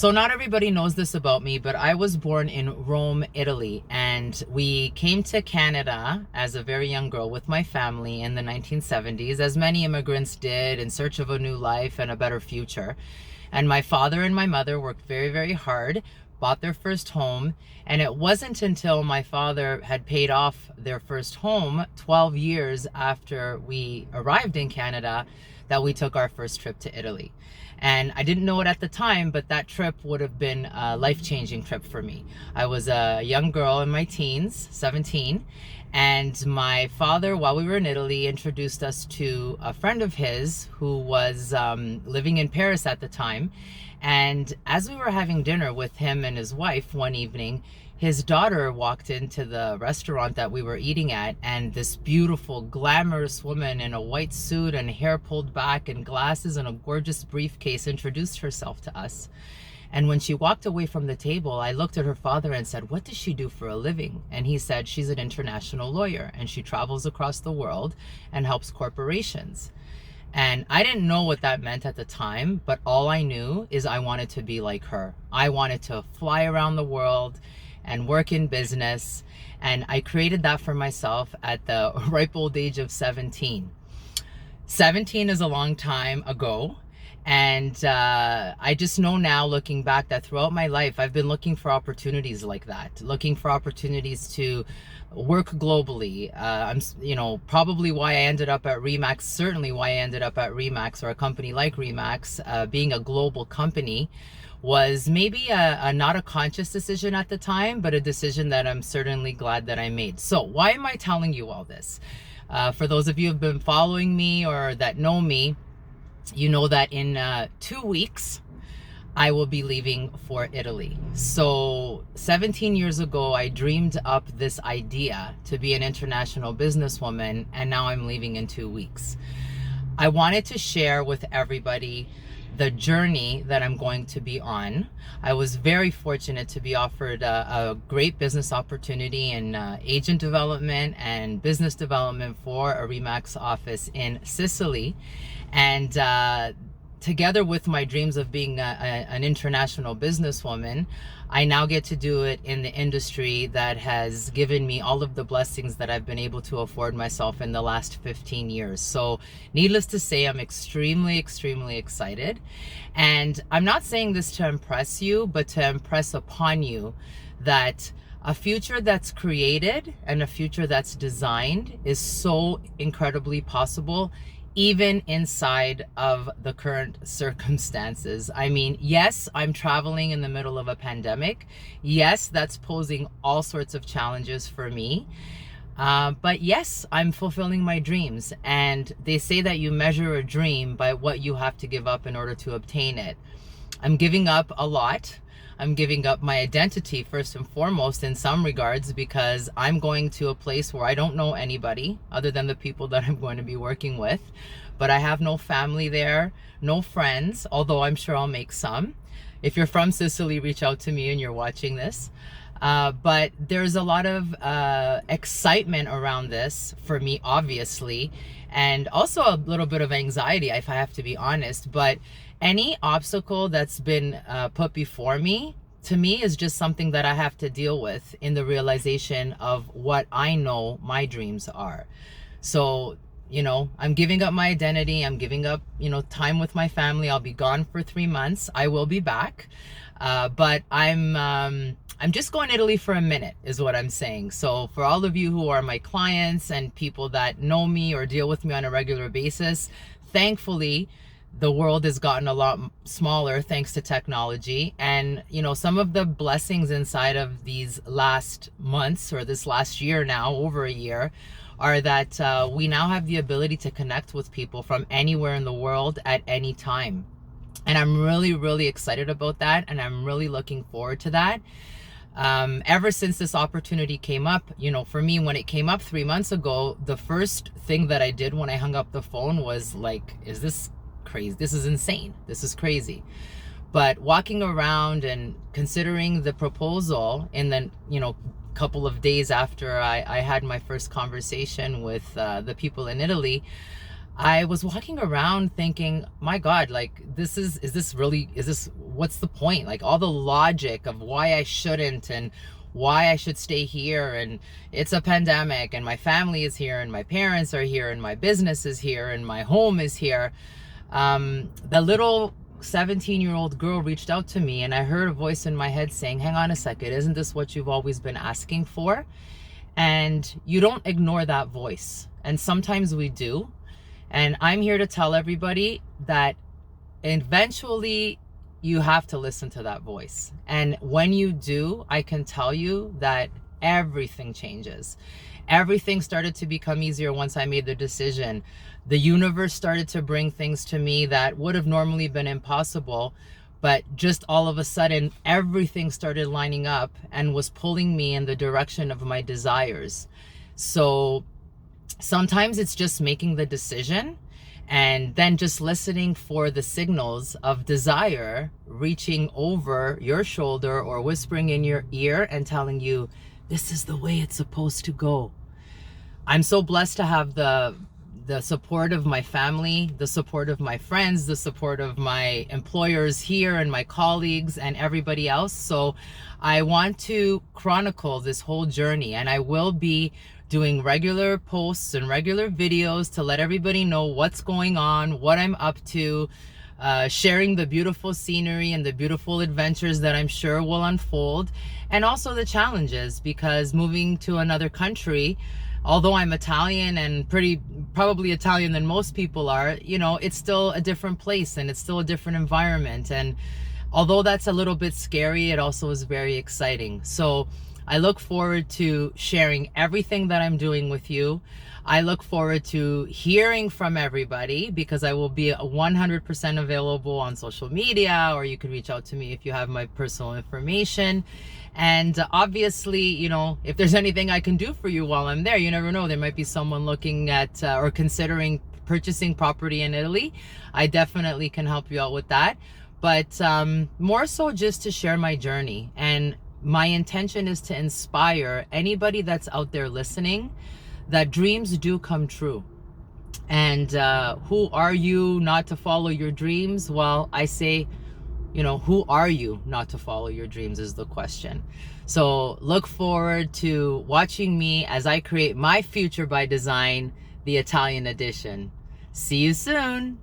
So not everybody knows this about me, but I was born in Rome, Italy, and we came to Canada as a very young girl with my family in the 1970s, as many immigrants did, in search of a new life and a better future. And my father and my mother worked very, very hard, bought their first home, and it wasn't until my father had paid off their first home 12 years after we arrived in Canada that we took our first trip to Italy. And I didn't know it at the time, but that trip would have been a life-changing trip for me. I was a young girl in my teens, 17, and my father, while we were in Italy, introduced us to a friend of his who was living in Paris at the time. And as we were having dinner with him and his wife one evening, his daughter walked into the restaurant that we were eating at, and this beautiful, glamorous woman in a white suit and hair pulled back and glasses and a gorgeous briefcase introduced herself to us. And when she walked away from the table, I looked at her father and said, "What does she do for a living?" And he said, "She's an international lawyer and she travels across the world and helps corporations." And I didn't know what that meant at the time, but all I knew is I wanted to be like her. I wanted to fly around the world and work in business. And I created that for myself at the ripe old age of 17. 17 is a long time ago. And I just know now, looking back, that throughout my life, I've been looking for opportunities like that, looking for opportunities to work globally. Probably why I ended up at Remax, certainly why I ended up at Remax, or a company like Remax, being a global company, was maybe not a conscious decision at the time, but a decision that I'm certainly glad that I made. So why am I telling you all this? For those of you who have been following me or that know me, you know that in 2 weeks, I will be leaving for Italy. So 17 years ago, I dreamed up this idea to be an international businesswoman, and now I'm leaving in 2 weeks. I wanted to share with everybody the journey that I'm going to be on. I was very fortunate to be offered a great business opportunity in agent development and business development for a Remax office in Sicily. And together with my dreams of being an international businesswoman, I now get to do it in the industry that has given me all of the blessings that I've been able to afford myself in the last 15 years. So needless to say, I'm extremely, extremely excited. And I'm not saying this to impress you, but to impress upon you that a future that's created and a future that's designed is so incredibly possible, even inside of the current circumstances. I mean, yes, I'm traveling in the middle of a pandemic. Yes, that's posing all sorts of challenges for me. But yes, I'm fulfilling my dreams. And they say that you measure a dream by what you have to give up in order to obtain it. I'm giving up a lot. I'm giving up my identity first and foremost in some regards, because I'm going to a place where I don't know anybody other than the people that I'm going to be working with. But I have no family there, no friends, although I'm sure I'll make some. If you're from Sicily, reach out to me and you're watching this. But there's a lot of excitement around this for me, obviously, and also a little bit of anxiety, if I have to be honest. But any obstacle that's been put before me, to me, is just something that I have to deal with in the realization of what I know my dreams are. So, I'm giving up my identity. I'm giving up, time with my family. I'll be gone for 3 months. I will be back. But I'm just going to Italy for a minute is what I'm saying. So for all of you who are my clients and people that know me or deal with me on a regular basis, thankfully, the world has gotten a lot smaller thanks to technology. And, some of the blessings inside of these last months, or this last year now, over a year, are that we now have the ability to connect with people from anywhere in the world at any time. And I'm really, really excited about that. And I'm really looking forward to that. Ever since this opportunity came up, for me, when it came up 3 months ago, the first thing that I did when I hung up the phone was like, is this crazy? This is insane. This is crazy. But walking around and considering the proposal in the, couple of days after I had my first conversation with the people in Italy, I was walking around thinking, my God, like, is this what's the point? Like all the logic of why I shouldn't and why I should stay here, and it's a pandemic and my family is here and my parents are here and my business is here and my home is here. The little 17-year-old girl reached out to me, and I heard a voice in my head saying, hang on a second, isn't this what you've always been asking for? And you don't ignore that voice. And sometimes we do. And I'm here to tell everybody that eventually you have to listen to that voice. And when you do, I can tell you that everything changes. Everything started to become easier once I made the decision. The universe started to bring things to me that would have normally been impossible, but just all of a sudden, everything started lining up and was pulling me in the direction of my desires. So sometimes it's just making the decision and then just listening for the signals of desire reaching over your shoulder or whispering in your ear and telling you, this is the way it's supposed to go. I'm so blessed to have the support of my family, the support of my friends, the support of my employers here and my colleagues and everybody else. So I want to chronicle this whole journey, and I will be doing regular posts and regular videos to let everybody know what's going on, what I'm up to, sharing the beautiful scenery and the beautiful adventures that I'm sure will unfold, and also the challenges, because moving to another country, although I'm Italian and probably Italian than most people are, you know, it's still a different place and it's still a different environment. And although that's a little bit scary, it also is very exciting. So I look forward to sharing everything that I'm doing with you. I look forward to hearing from everybody, because I will be 100% available on social media, or you can reach out to me if you have my personal information. And obviously, you know, if there's anything I can do for you while I'm there, you never know, there might be someone looking at or considering purchasing property in Italy. I definitely can help you out with that. But more so just to share my journey. And my intention is to inspire anybody that's out there listening that dreams do come true. And who are you not to follow your dreams? Well, I say, you know, who are you not to follow your dreams is the question. So look forward to watching me as I create my future by design, the Italian edition. See you soon.